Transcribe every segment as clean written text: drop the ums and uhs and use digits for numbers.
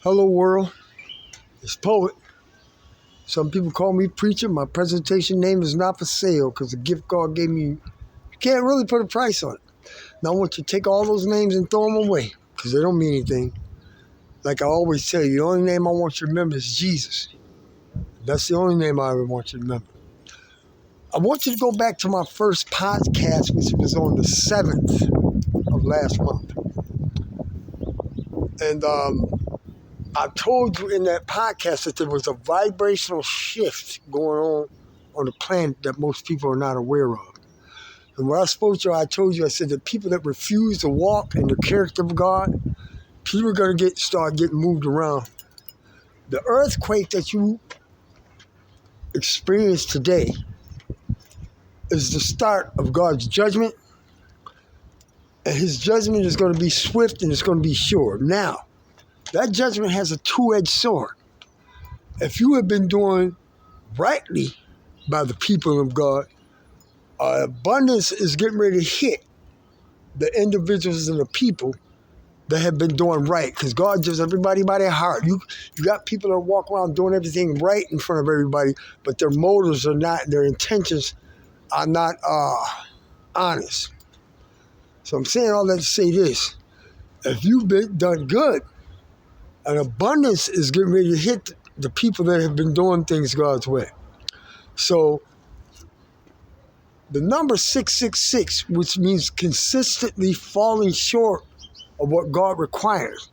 Hello world, it's Poet. Some people call me preacher. My presentation name is not for sale because the gift God gave me, you can't really put a price on it. Now I want you to take all those names and throw them away because they don't mean anything. Like I always tell you, the only name I want you to remember is Jesus. That's the only name I ever want you to remember. I want you to go back to my first podcast, which was on the 7th of last month. And I told you in that podcast that there was a vibrational shift going on the planet that most people are not aware of. And when I spoke to you, I told you, I said that people that refuse to walk in the character of God, people are going to start getting moved around. The earthquake that you experience today is the start of God's judgment, and his judgment is going to be swift and it's going to be sure. Now, that judgment has a two-edged sword. If you have been doing rightly by the people of God, abundance is getting ready to hit the individuals and the people that have been doing right, because God judges everybody by their heart. You got people that walk around doing everything right in front of everybody, but their motives are not, their intentions are not honest. So I'm saying all that to say this. If you've been done good, an abundance is getting ready to hit the people that have been doing things God's way. So the number 666, which means consistently falling short of what God requires.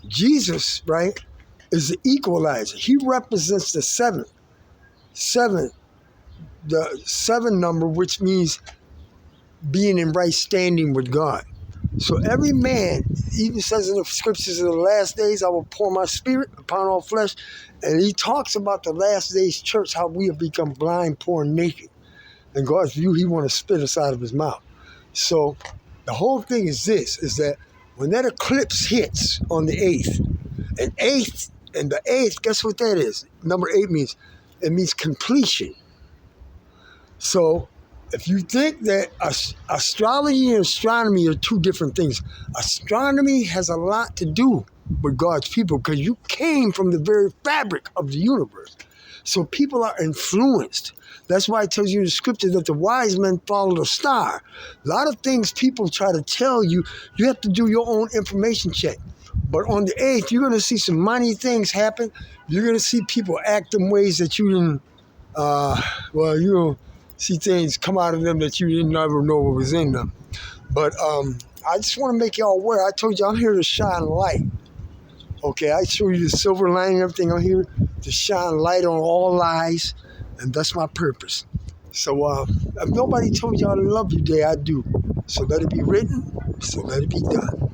Jesus, right, is the equalizer. He represents the seven, the 7 number, which means being in right standing with God. So every man, even says in the scriptures, in the last days, I will pour my spirit upon all flesh. And he talks about the last days church, how we have become blind, poor, and naked. In God's view, he want to spit us out of his mouth. So the whole thing is this, is that when that eclipse hits on the 8th, and the 8th, guess what that is? Number 8 means, it means completion. So if you think that astrology and astronomy are two different things, astronomy has a lot to do with God's people because you came from the very fabric of the universe. So people are influenced. That's why it tells you in the scripture that the wise men followed a star. A lot of things people try to tell you, you have to do your own information check. But on the 8th, you're going to see some mighty things happen. You're going to see people act in ways that you didn't, you'll see things come out of them that you didn't ever know what was in them. But I just want to make y'all aware. I told you I'm here to shine light. Okay, I show you the silver lining and everything. I'm here to shine light on all lies, and that's my purpose. So if nobody told y'all to love you today, I do. So let it be written, so let it be done.